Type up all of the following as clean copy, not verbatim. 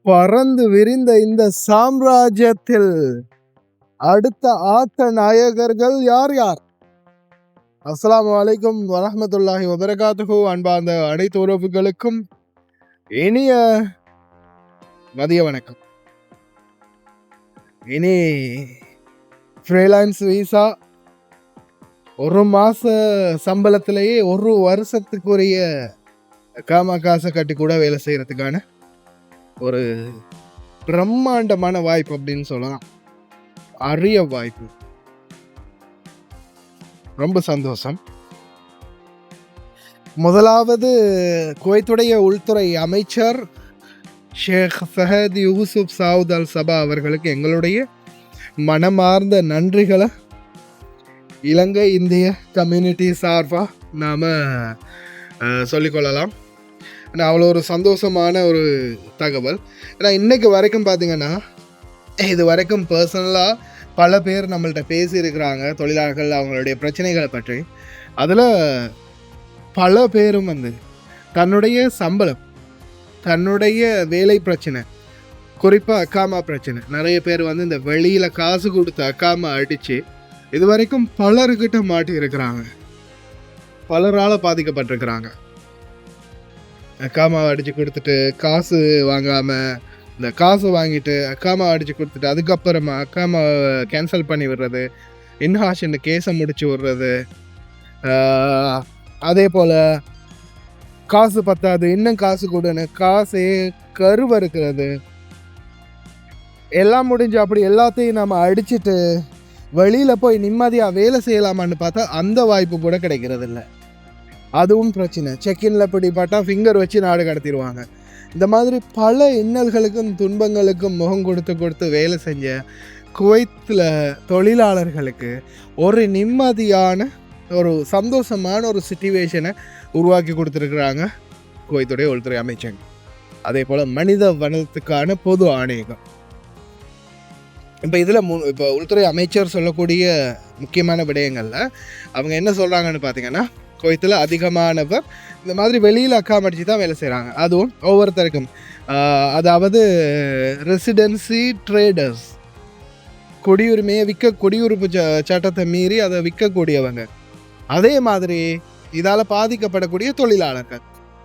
பறந்து விரிந்த இந்த சாம்ராஜ்யத்தில் அடுத்த ஆட்ட நாயகர்கள் யார் யார்? அஸ்ஸலாமு அலைக்கும் வரஹ்மத்துல்லாஹி வபரகாத்துஹு. அன்பார்ந்த அனைத்து உறவுகளுக்கும் இனிய மதிய வணக்கம். இனி ஃப்ரீலான்ஸ் வீசா ஒரு மாச சம்பளத்திலேயே ஒரு வருஷத்துக்குரிய காசை கட்டி கூட வேலை செய்யறதுக்கான ஒரு பிரம்மாண்டமான வாய்ப்பு அப்படின்னு சொல்லலாம். அரிய வாய்ப்பு, ரொம்ப சந்தோஷம். முதலாவது குவைத்துடைய உள்துறை அமைச்சர் ஷேக் ஃபஹத் யூசுப் சவுத் அல் சபா அவர்களுக்கு எங்களுடைய மனமார்ந்த நன்றிகளை இலங்கை இந்திய கம்யூனிட்டி சார்பாக நாம் சொல்லிக்கொள்ளலாம். அவ்வளோ ஒரு சந்தோஷமான ஒரு தகவல். ஏன்னா இன்றைக்கு வரைக்கும் பார்த்திங்கன்னா, இது வரைக்கும் பர்சனலாக பல பேர் நம்மள்கிட்ட பேசியிருக்கிறாங்க தொழிலாளர்கள் அவங்களுடைய பிரச்சனைகளை பற்றி. அதில் பல பேரும் தன்னுடைய சம்பளம், தன்னுடைய வேலை பிரச்சனை, குறிப்பாக அக்காமா பிரச்சனை, நிறைய பேர் இந்த வெளியில் காசு கொடுத்து அக்காமா அடித்து இது வரைக்கும் பலர்கிட்ட மாட்டி இருக்கிறாங்க, பலரால் பாதிக்கப்பட்டிருக்கிறாங்க. அக்காமாவை அடித்து கொடுத்துட்டு காசு வாங்காமல், இந்த காசு வாங்கிட்டு அக்காமாவை அடித்து கொடுத்துட்டு அதுக்கப்புறமா அக்காமாவை கேன்சல் பண்ணி விடுறது, இன்ஹாஷன் கேஸை முடிச்சு விடுறது, அதே போல் காசு பத்தாது இன்னும் காசு கொடுன்னு காசே கருவறுக்கிறது எல்லாம் முடிஞ்சு அப்படி எல்லாத்தையும் நம்ம அடிச்சுட்டு வெளியில் போய் நிம்மதியாக வேலை செய்யலாமான்னு பார்த்தா அந்த வாய்ப்பு கூட கிடைக்கிறது இல்லை. அதுவும் பிரச்சனை. செக்இன்ல பிடிப்பட்டா ஃபிங்கர் வச்சு நாடு கடத்திடுவாங்க. இந்த மாதிரி பல இன்னல்களுக்கும் துன்பங்களுக்கும் முகம் கொடுத்து வேலை செஞ்ச குவைத்தில் தொழிலாளர்களுக்கு ஒரு நிம்மதியான ஒரு சந்தோஷமான ஒரு சிச்சுவேஷனை உருவாக்கி கொடுத்துருக்குறாங்க குவைத்துடைய உள்துறை அமைச்சர். அதே போல் மனித வளத்துக்கான பொது ஆணையகம். இப்போ இதில் இப்போ உள்துறை அமைச்சர் சொல்லக்கூடிய முக்கியமான விடயங்களில் அவங்க என்ன சொல்கிறாங்கன்னு பார்த்தீங்கன்னா, குவைத்தில் அதிகமானவர் இந்த மாதிரி வெளியில் அக்காம் அடித்து தான் வேலை செய்கிறாங்க. அதுவும் ஒவ்வொருத்தருக்கும், அதாவது ரெசிடென்சி ட்ரேடர்ஸ், குடியுரிமையை குடியுரிமை சட்டத்தை மீறி அதை விற்கக்கூடியவங்க, அதே மாதிரி இதால் பாதிக்கப்படக்கூடிய தொழிலாளர்கள்.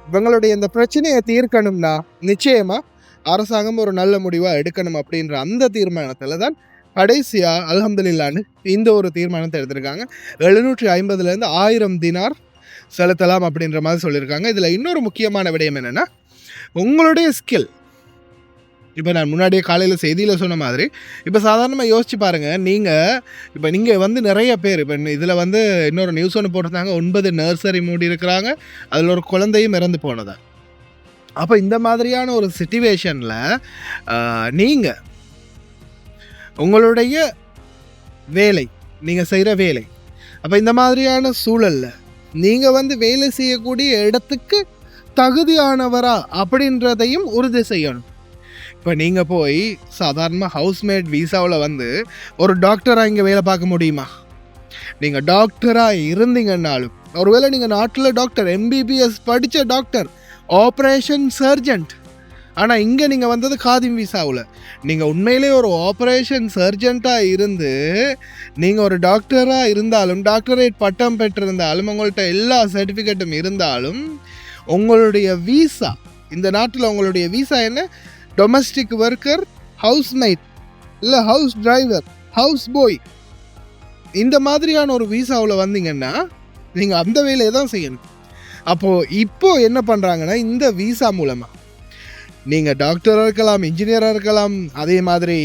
இவங்களுடைய இந்த பிரச்சனையை தீர்க்கணும்னா நிச்சயமாக அரசாங்கம் ஒரு நல்ல முடிவாக எடுக்கணும் அப்படின்ற அந்த தீர்மானத்தில் தான் கடைசியாக அல்ஹம்துலில்லாஹ்னு இந்த ஒரு தீர்மானத்தை எடுத்திருக்காங்க. 750 1000 தினார் செலுத்தலாம் அப்படின்ற மாதிரி சொல்லியிருக்காங்க. இதில் இன்னொரு முக்கியமான விடயம் என்னென்னா, உங்களுடைய ஸ்கில், இப்போ நான் முன்னாடியே காலையில் செய்தியில் சொன்ன மாதிரி, இப்போ சாதாரணமாக யோசிச்சு பாருங்கள். நீங்கள் நிறைய பேர் இப்போ இதில் இன்னொரு நியூஸ் ஒன்று போட்டிருந்தாங்க, 9 நர்சரி மூடி இருக்கிறாங்க, அதில் ஒரு குழந்தையும் இறந்து போனதா. அப்போ இந்த மாதிரியான ஒரு சிச்சுவேஷனில் நீங்கள் உங்களுடைய வேலை, நீங்கள் செய்கிற வேலை, அப்போ இந்த மாதிரியான சூழலில் நீங்கள் வேலை செய்யக்கூடிய இடத்துக்கு தகுதியானவரா அப்படின்றதையும் உறுதி செய்யணும். இப்போ நீங்கள் போய் சாதாரணமாக ஹவுஸ்மேட் வீசாவில் ஒரு டாக்டராக இங்கே வேலை பார்க்க முடியுமா? நீங்கள் டாக்டராக இருந்தீங்கன்னாலும், ஒருவேளை நீங்கள் நாட்டில் டாக்டர் எம்பிபிஎஸ் படித்த டாக்டர், ஆப்ரேஷன் சர்ஜன்ட், ஆனால் இங்கே நீங்கள் வந்தது காதிம் வீசாவில், நீங்கள் உண்மையிலே ஒரு ஆப்ரேஷன் சர்ஜன்ட்டாக இருந்து நீங்கள் ஒரு டாக்டராக இருந்தாலும், டாக்டரேட் பட்டம் பெற்றிருந்தாலும், உங்கள்கிட்ட எல்லா சர்டிஃபிகேட்டும் இருந்தாலும், உங்களுடைய வீசா, இந்த நாட்டில் உங்களுடைய வீசா என்ன? டொமஸ்டிக் ஒர்க்கர், ஹவுஸ்மேட், இல்லை ஹவுஸ் டிரைவர், ஹவுஸ் பாய், இந்த மாதிரியான ஒரு வீசாவில் வந்தீங்கன்னா நீங்கள் அந்த வேலையை தான் செய்யணும். இப்போது என்ன பண்ணுறாங்கன்னா, இந்த வீசா மூலமாக நீங்கள் டாக்டராக இருக்கலாம், இன்ஜினியராக இருக்கலாம், அதே மாதிரி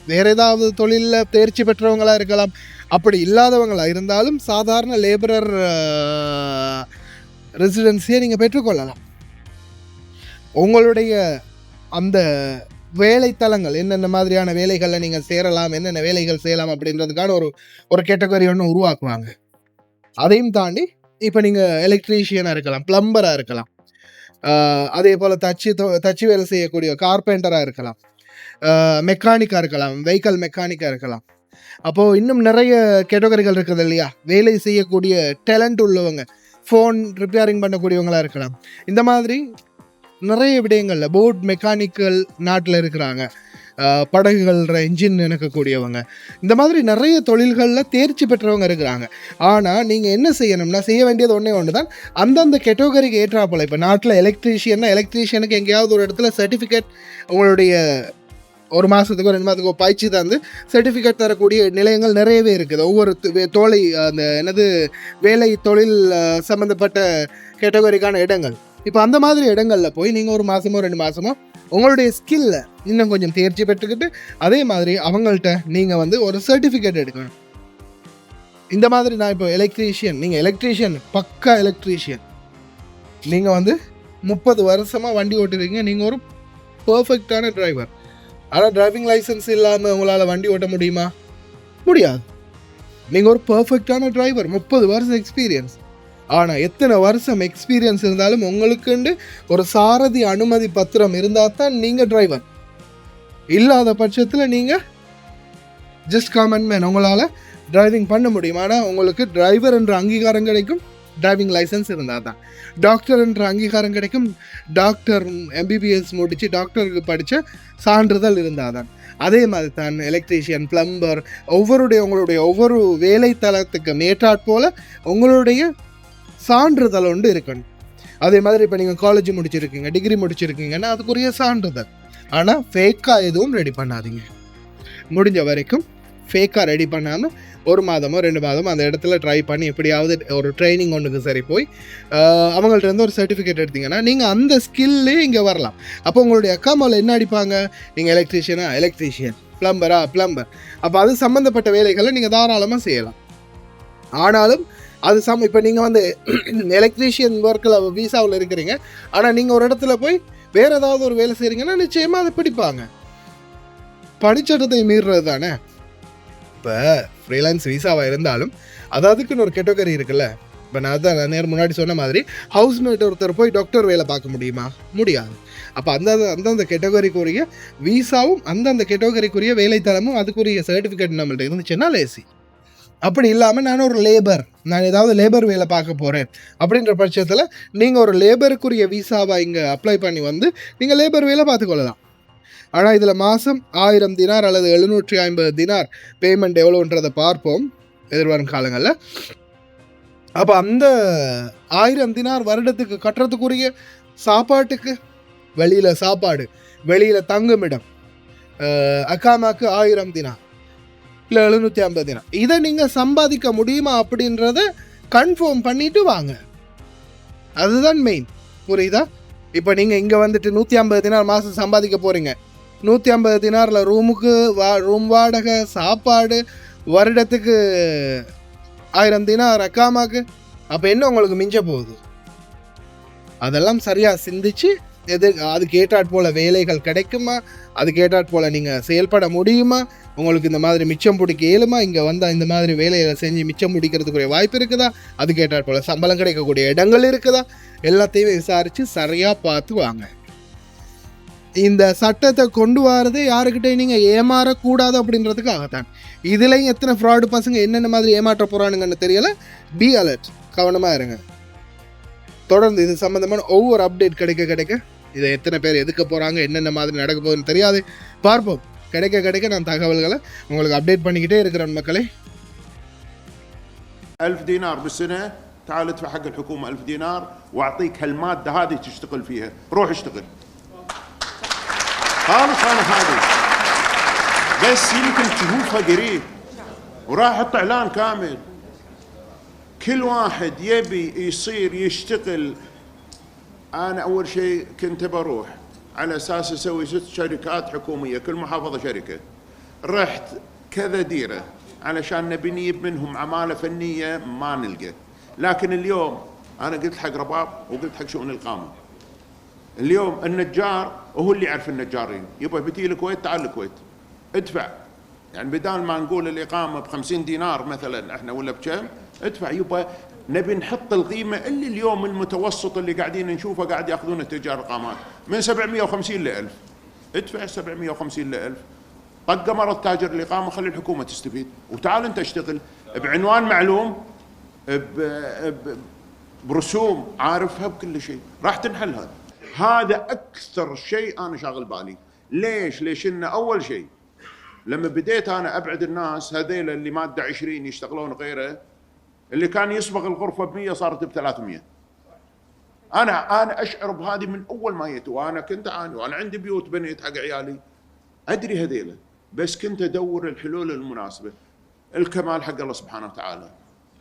வேறு ஏதாவது தொழிலில் தேர்ச்சி பெற்றவங்களாக இருக்கலாம், அப்படி இல்லாதவங்களாக இருந்தாலும் சாதாரண லேபரர் ரெசிடென்சியை நீங்கள் பெற்றுக்கொள்ளலாம். உங்களுடைய அந்த வேலைத்தலங்கள் என்னென்ன மாதிரியான வேலைகளில் நீங்கள் சேரலாம், என்னென்ன வேலைகள் செய்யலாம் அப்படின்றதுக்கான ஒரு கேட்டகரி ஒன்று உருவாக்குவாங்க. அதையும் தாண்டி இப்போ நீங்கள் எலக்ட்ரீஷியனாக இருக்கலாம், ப்ளம்பராக இருக்கலாம், அதே போல் தச்சு வேலை செய்யக்கூடிய கார்பெண்டராக இருக்கலாம், மெக்கானிக்காக இருக்கலாம், வெஹிக்கல் மெக்கானிக்காக இருக்கலாம். அப்போது இன்னும் நிறைய கேட்டகரிகள் இருக்குது இல்லையா? வேலை செய்யக்கூடிய டேலண்ட் உள்ளவங்க, ஃபோன் ரிப்பேரிங் பண்ணக்கூடியவங்களாக இருக்கலாம். இந்த மாதிரி நிறைய விடயங்களில் போட் மெக்கானிக்கல் நாட்டில் இருக்கிறாங்க, படகுகள் என்ஜின் இணக்கக்கூடியவங்க, இந்த மாதிரி நிறைய தொழில்களில் தேர்ச்சி பெற்றவங்க இருக்கிறாங்க. ஆனால் நீங்கள் என்ன செய்யணும்னா, செய்ய வேண்டியது ஒன்று தான், அந்தந்த கேட்டகரிக்கு ஏற்றாப்போல். இப்போ நாட்டில் எலக்ட்ரீஷியனுக்கு எங்கேயாவது ஒரு இடத்துல சர்டிஃபிகேட் உங்களுடைய ஒரு மாதத்துக்கோ 2 மாதத்துக்கோ பயிற்சி தந்து சர்டிஃபிகேட் தரக்கூடிய நிலையங்கள் நிறையவே இருக்குது. ஒவ்வொரு அந்த வேலை தொழில் சம்மந்தப்பட்ட கேட்டகரிக்கான இடங்கள். இப்போ அந்த மாதிரி இடங்களில் போய் நீங்கள் ஒரு மாதமோ 2 மாதமோ உங்களுடைய ஸ்கில்லை இன்னும் கொஞ்சம் தேர்ச்சி பெற்றுக்கிட்டு அதே மாதிரி அவங்கள்ட்ட நீங்கள் ஒரு சர்டிஃபிகேட் எடுக்கணும். இந்த மாதிரி நான் இப்போ நீங்கள் எலக்ட்ரீஷியன் பக்கா எலக்ட்ரீஷியன், நீங்கள் 30 வருஷமாக வண்டி ஓட்டுறீங்க, நீங்கள் ஒரு பர்ஃபெக்டான டிரைவர். ஆனால் டிரைவிங் லைசன்ஸ் இல்லாமல் உங்களால் வண்டி ஓட்ட முடியுமா? முடியாது. நீங்கள் ஒரு பர்ஃபெக்டான டிரைவர், 30 வருஷம் எக்ஸ்பீரியன்ஸ். ஆனால் எத்தனை வருஷம் எக்ஸ்பீரியன்ஸ் இருந்தாலும் உங்களுக்குண்டு ஒரு சாரதி அனுமதி பத்திரம் இருந்தால் தான் நீங்கள் டிரைவர். இல்லாத பட்சத்தில் நீங்கள் ஜஸ்ட் காமன் மேன், உங்களால் டிரைவிங் பண்ண முடியும். ஆனால் உங்களுக்கு டிரைவர் என்ற அங்கீகாரம் கிடைக்கும் டிரைவிங் லைசன்ஸ் இருந்தால் தான். டாக்டர் என்ற அங்கீகாரம் கிடைக்கும், டாக்டர் MBBS முடித்து டாக்டருக்கு படித்த சான்றிதழ் இருந்தால் தான். அதே மாதிரி தான் எலக்ட்ரீஷியன், பிளம்பர், உங்களுடைய ஒவ்வொரு வேலை தளத்துக்கு மேற்றாற் போல் உங்களுடைய சான்றிதழ் ஒன்று இருக்கணும். அதே மாதிரி இப்போ நீங்கள் காலேஜ் முடிச்சிருக்கீங்க, டிகிரி முடிச்சிருக்கீங்கன்னா அதுக்குரிய சான்றிதழ். ஆனால் ஃபேக்காக எதுவும் ரெடி பண்ணாதீங்க. முடிஞ்ச வரைக்கும் ஃபேக்காக ரெடி பண்ணாமல் 1 மாதமோ 2 மாதமோ அந்த இடத்துல ட்ரை பண்ணி எப்படியாவது ஒரு ட்ரைனிங் ஒன்றுக்கு சரி போய் அவங்கள்ட்ட இருந்து ஒரு சர்டிஃபிகேட் எடுத்தீங்கன்னா நீங்கள் அந்த ஸ்கில்லே இங்கே வரலாம். அப்போ உங்களுடைய அக்காமாவில் என்ன அடிப்பாங்க, நீங்கள் எலக்ட்ரீஷியன், பிளம்பர். அப்போ அது சம்மந்தப்பட்ட வேலைகளை நீங்கள் தாராளமாக செய்யலாம். ஆனாலும் அது இப்போ நீங்கள் எலக்ட்ரீஷியன் ஒர்க்கில் வீசாவில் இருக்கிறீங்க, ஆனால் நீங்கள் ஒரு இடத்துல போய் வேறு ஏதாவது ஒரு வேலை செய்கிறீங்கன்னா நிச்சயமாக அதை பிடிப்பாங்க. படிச்சட்டத்தை மீறுறது தானே. இப்போ ஃப்ரீலான்ஸ் வீசாவாக இருந்தாலும் அதுக்குன்னு ஒரு கேட்டகரி இருக்குல்ல. இப்போ நான் தான் நேரம் முன்னாடி சொன்ன மாதிரி ஹவுஸ்மேட் ஒருத்தர் போய் டாக்டர் வேலை பார்க்க முடியுமா? முடியாது. அப்போ அந்தந்த கேட்டகரிக்குரிய வீசாவும் அந்தந்த கேட்டகரிக்குரிய வேலைத்தளமும் அதுக்குரிய சர்டிஃபிகேட் நம்மள்ட்ட இருந்துச்சுன்னா லேசி. அப்படி இல்லாமல் நான் ஏதாவது லேபர் வேலை பார்க்க போகிறேன் அப்படின்ற பட்சத்தில் நீங்கள் ஒரு லேபருக்குரிய வீசாவாக இங்கே அப்ளை பண்ணி நீங்கள் லேபர் வேலை பார்த்துக்கொள்ளலாம். ஆனால் இதில் மாதம் 1000 தினார் அல்லது 750 தினார் பேமெண்ட் எவ்வளோன்றதை பார்ப்போம் எதிர்வரும் காலங்களில். அப்போ அந்த 1000 தினார் வருடத்துக்கு கட்டுறதுக்குரிய சாப்பாட்டுக்கு வெளியில் சாப்பாடு, வெளியில் தங்குமிடம், அக்காமாக்கு 1000 தினார் இல்லை 750 தினார், இதை நீங்கள் சம்பாதிக்க முடியுமா அப்படின்றத கன்ஃபார்ம் பண்ணிவிட்டு வாங்க. அதுதான் மெயின். புரியுதா? இப்போ நீங்கள் இங்கே 150 தினார் மாதம் சம்பாதிக்க போகிறீங்க. 150 தினாரில் ரூம் வாடகை, சாப்பாடு, வருடத்துக்கு 1000 தினார் அக்காமாக்கு. அப்போ என்ன உங்களுக்கு மிஞ்ச போகுது? அதெல்லாம் சரியாக சிந்திச்சு அதுக்கு ஏற்றாற் போல் வேலைகள் கிடைக்குமா, அதுக்கு ஏற்றாற் போல் நீங்கள் செயல்பட முடியுமா, உங்களுக்கு இந்த மாதிரி மிச்சம் பிடிக்க இயலுமா, இங்கே வந்தால் இந்த மாதிரி வேலைகளை செஞ்சு மிச்சம் பிடிக்கிறதுக்குரிய வாய்ப்பு இருக்குதா, அதுக்கு ஏற்றாற் போல் சம்பளம் கிடைக்கக்கூடிய இடங்கள் இருக்குதா, எல்லாத்தையும் விசாரித்து சரியாக பார்த்து வாங்க. இந்த சட்டத்தை கொண்டு வரதே யாருக்கிட்டே நீங்கள் ஏமாறக்கூடாது அப்படின்றதுக்காகத்தான். இதுலேயும் எத்தனை ஃப்ராடு பசங்க என்னென்ன மாதிரி ஏமாற்ற போகிறானுங்கன்னு தெரியலை. பி அலர்ட், கவனமாக இருங்க. தொடர்ந்து இது சம்மந்தமான ஒவ்வொரு அப்டேட் கிடைக்க இதை எத்தனை பேர் எதுக்க போகிறாங்க, என்னென்ன மாதிரி நடக்க போகுதுன்னு தெரியாது, பார்ப்போம். கிடைக்க நான் தகவல்களை உங்களுக்கு அப்டேட் பண்ணிக்கிட்டே இருக்கிறேன் மக்களே. 1000 دينار بالسنة، تعال ادفع حق الحكومة 1000 دينار واعطيك هالمادة هذه تشتغل فيها، روح اشتغل. خالص انا هذه بس يمكن تشوفها قريب وراح احط اعلان كامل، كل واحد يبي يصير يشتغل. انا اول شيء كنت بروح على اساس اسوي 6 شركات حكومية، كل محافظة شركة، رحت كذا ديرة علشان نبي نجيب منهم عمالة فنية ما نلقى. لكن اليوم انا قلت حق رباب وقلت حق شؤون الإقامة، اليوم النجار وهو اللي يعرف النجارين، يبغى بتي الكويت تعال الكويت ادفع، يعني بدال ما نقول الإقامة ب50 دينار مثلا احنا ولا بكم ادفع، يبغى نبي نحط القيمة اللي اليوم المتوسط اللي قاعدين نشوفه قاعد ياخذون تجار إقامات من 750 ل1000، ادفع 750 ل1000، طق مرة تاجر الإقامة، خلي الحكومة تستفيد، وتعال انت اشتغل بعنوان معلوم برسوم عارفها بكل شيء، راح تنحل هذا. هذا أكثر شيء أنا شاغل بالي. ليش إن أول شيء لما بديت أنا أبعد الناس هذيل اللي مادة 20 يشتغلون غيره، اللي كان يصبغ الغرفة ب100 صارت ب300. أنا أشعر بهذه من أول ما جيت، وأنا كنت أعاني وأنا عندي بيوت بنيت حق عيالي، أدري هذيله، بس كنت أدور الحلول المناسبة. الكمال حق الله سبحانه وتعالى.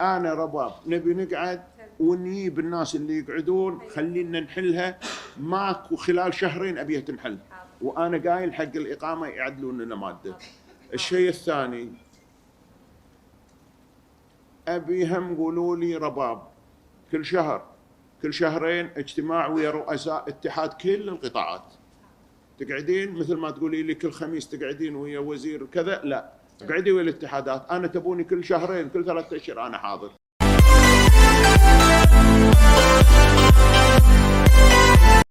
أنا رباب نبي نقعد ونجيب الناس اللي يقعدون خلينا نحلها، ماكو خلال شهرين أبيها تنحل، وأنا قايل حق الإقامة يعدلون لنا مادة. الشيء الثاني أبيهم قولوا لي رباب كل شهر كل شهرين اجتماع ويا رؤساء اتحاد كل القطاعات، تقعدين مثل ما تقولي لي كل خميس تقعدين ويا وزير كذا، لا اقعدي ويا الاتحادات. أنا تبوني كل شهرين كل 3 أشهر أنا حاضر.